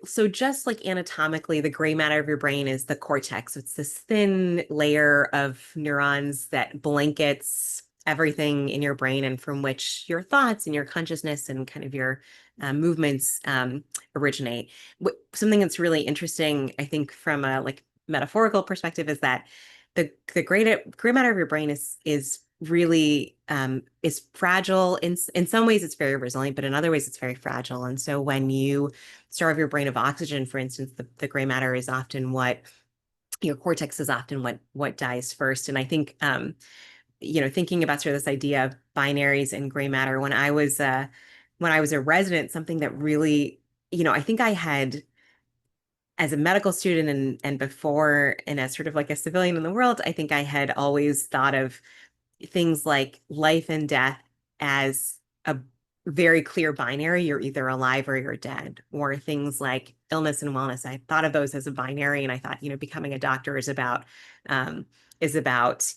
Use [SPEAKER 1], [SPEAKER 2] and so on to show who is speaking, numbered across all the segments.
[SPEAKER 1] So just like anatomically, the gray matter of your brain is the cortex. It's this thin layer of neurons that blankets everything in your brain and from which your thoughts and your consciousness and kind of your movements originate. Something that's really interesting, I think, from a like metaphorical perspective, is that the gray matter of your brain is really is fragile. In some ways, it's very resilient, but in other ways, it's very fragile. And so when you starve your brain of oxygen, for instance, the gray matter is often what your cortex is often what dies first. And I think thinking about sort of this idea of binaries and gray matter, when I was a resident, something that really, I think I had as a medical student and before and as sort of like a civilian in the world, I think I had always thought of things like life and death as a very clear binary. You're either alive or you're dead, or things like illness and wellness. I thought of those as a binary, and I thought, becoming a doctor um, is about,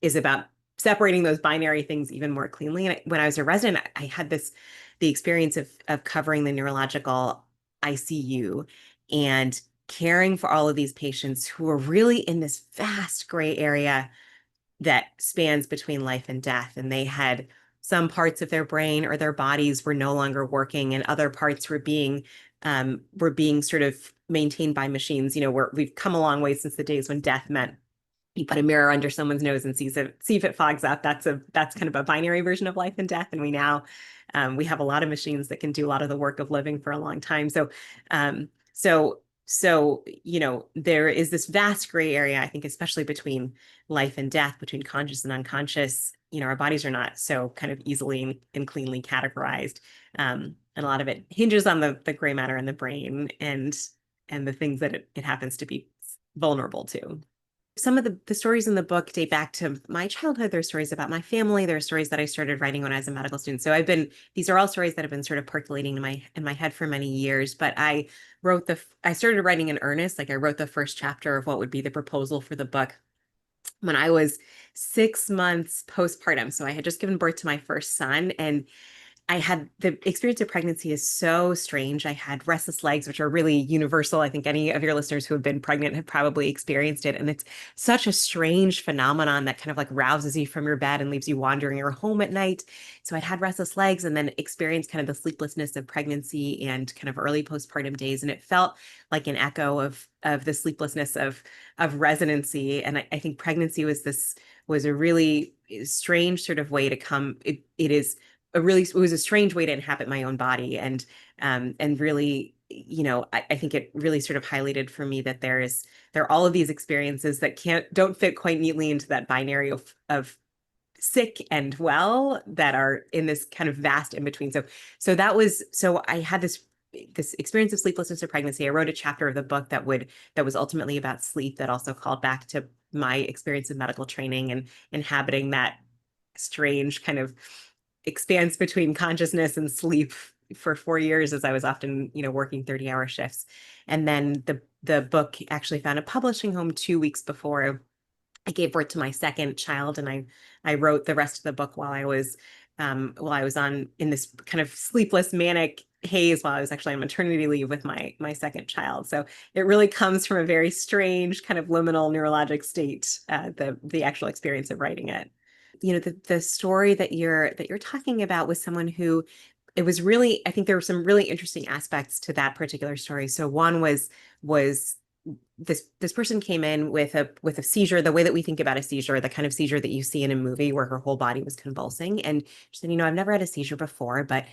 [SPEAKER 1] is about separating those binary things even more cleanly. And when I was a resident, I had the experience of covering the neurological ICU and caring for all of these patients who are really in this vast gray area that spans between life and death. And they had some parts of their brain or their bodies were no longer working, and other parts were being sort of maintained by machines. We've come a long way since the days when death meant you put a mirror under someone's nose and see if it fogs up. That's kind of a binary version of life and death. And we have a lot of machines that can do a lot of the work of living for a long time. Um, so there is this vast gray area, I think, especially between life and death, between conscious and unconscious. Our bodies are not so kind of easily and cleanly categorized. And a lot of it hinges on the gray matter in the brain and the things that it happens to be vulnerable to. Some of the stories in the book date back to my childhood. There are stories about my family. There are stories that I started writing when I was a medical student. So these are all stories that have been sort of percolating in my head for many years. But I started writing in earnest. Like I wrote the first chapter of what would be the proposal for the book when I was 6 months postpartum. So I had just given birth to my first son, and I had the experience of pregnancy is so strange. I had restless legs, which are really universal. I think any of your listeners who have been pregnant have probably experienced it. And it's such a strange phenomenon that kind of like rouses you from your bed and leaves you wandering your home at night. So I'd had restless legs and then experienced kind of the sleeplessness of pregnancy and kind of early postpartum days. And it felt like an echo of the sleeplessness of residency. And I think pregnancy was a really strange sort of way to come. It was a strange way to inhabit my own body, and really, I think it really sort of highlighted for me that there are all of these experiences that don't fit quite neatly into that binary of sick and well, that are in this kind of vast in between. So I had this experience of sleeplessness or pregnancy. I wrote a chapter of the book that was ultimately about sleep, that also called back to my experience of medical training and inhabiting that strange kind of expanse between consciousness and sleep for 4 years, as I was often, working 30-hour shifts. And then the book actually found a publishing home 2 weeks before I gave birth to my second child, and I wrote the rest of the book while I was on in this kind of sleepless manic haze while I was actually on maternity leave with my second child. So it really comes from a very strange kind of liminal neurologic state, the actual experience of writing it. The story that you're talking about was someone who, it was really, I think there were some really interesting aspects to that particular story. So one was this person came in with a seizure, the way that we think about a seizure, the kind of seizure that you see in a movie where her whole body was convulsing. And she said, I've never had a seizure before, but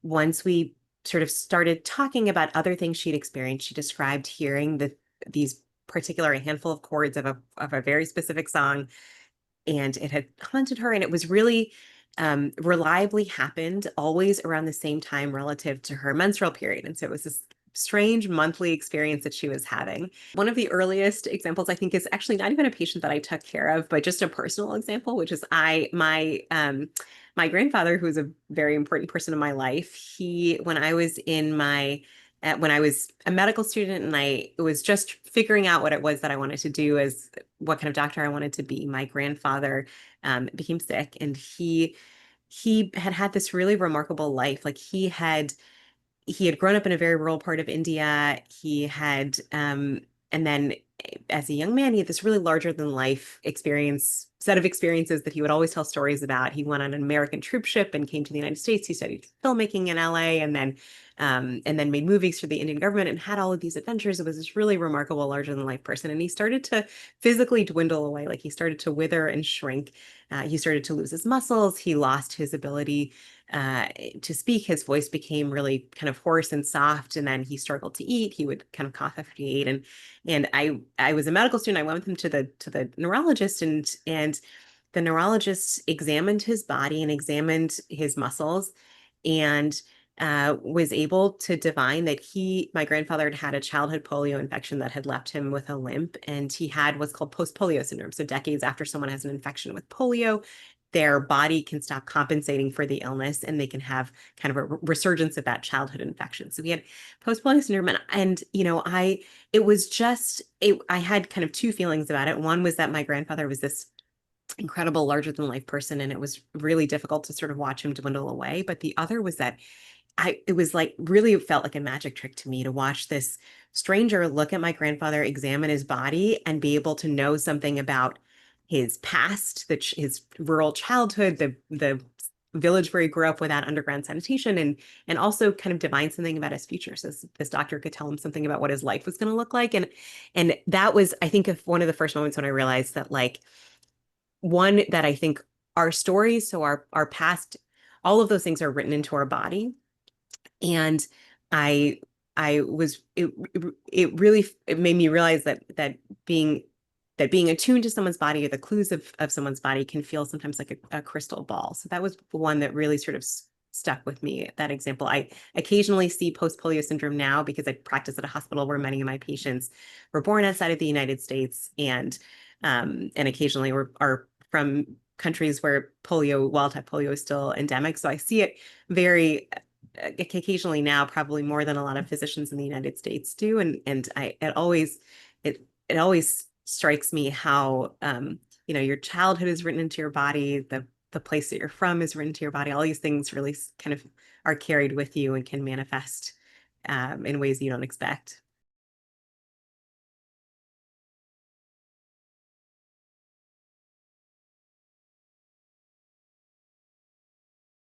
[SPEAKER 1] once we sort of started talking about other things she'd experienced, she described hearing these particular, a handful of chords of a very specific song, and it had haunted her. And it was really reliably happened always around the same time relative to her menstrual period. And so it was this strange monthly experience that she was having. One of the earliest examples, I think, is actually not even a patient that I took care of, but just a personal example, which is my grandfather, who was a very important person in my life. When I was when I was a medical student and I was just figuring out what it was that I wanted to do, as what kind of doctor I wanted to be, my grandfather became sick, and he had this really remarkable life. Like he had grown up in a very rural part of India. He had, and then as a young man, he had this really larger than life set of experiences that he would always tell stories about. He went on an American troop ship and came to the United States. He studied filmmaking in LA and then made movies for the Indian government and had all of these adventures. It was this really remarkable, larger than life person. And he started to physically dwindle away. Like he started to wither and shrink. He started to lose his muscles. He lost his ability uh, to speak. His voice became really kind of hoarse and soft, and then he struggled to eat. He would kind of cough after he ate. And I was a medical student. I went with him to the neurologist, and the neurologist examined his body and examined his muscles, and was able to divine that my grandfather had had a childhood polio infection that had left him with a limp, and he had what's called post-polio syndrome. So decades after someone has an infection with polio, their body can stop compensating for the illness and they can have kind of a resurgence of that childhood infection. So he had post-polio syndrome, and it was just, I had kind of two feelings about it. One was that my grandfather was this incredible, larger than life person, and it was really difficult to sort of watch him dwindle away. But the other was that it was like really felt like a magic trick to me to watch this stranger look at my grandfather, examine his body, and be able to know something about his past, his rural childhood, the village where he grew up without underground sanitation, and also kind of divine something about his future. So this doctor could tell him something about what his life was going to look like. And that was, I think, one of the first moments when I realized that, like, one, that I think our stories, so our past, all of those things are written into our body. And I I was it really it made me realize that being attuned to someone's body, or the clues of someone's body, can feel sometimes like a crystal ball. So that was one that really sort of stuck with me, that example. I occasionally see post-polio syndrome now because I practice at a hospital where many of my patients were born outside of the United States, and occasionally are from countries where wild type polio is still endemic. So I see it very occasionally now, probably more than a lot of physicians in the United States do. And it always strikes me how your childhood is written into your body, the place that you're from is written to your body. All these things really kind of are carried with you and can manifest in ways you don't expect.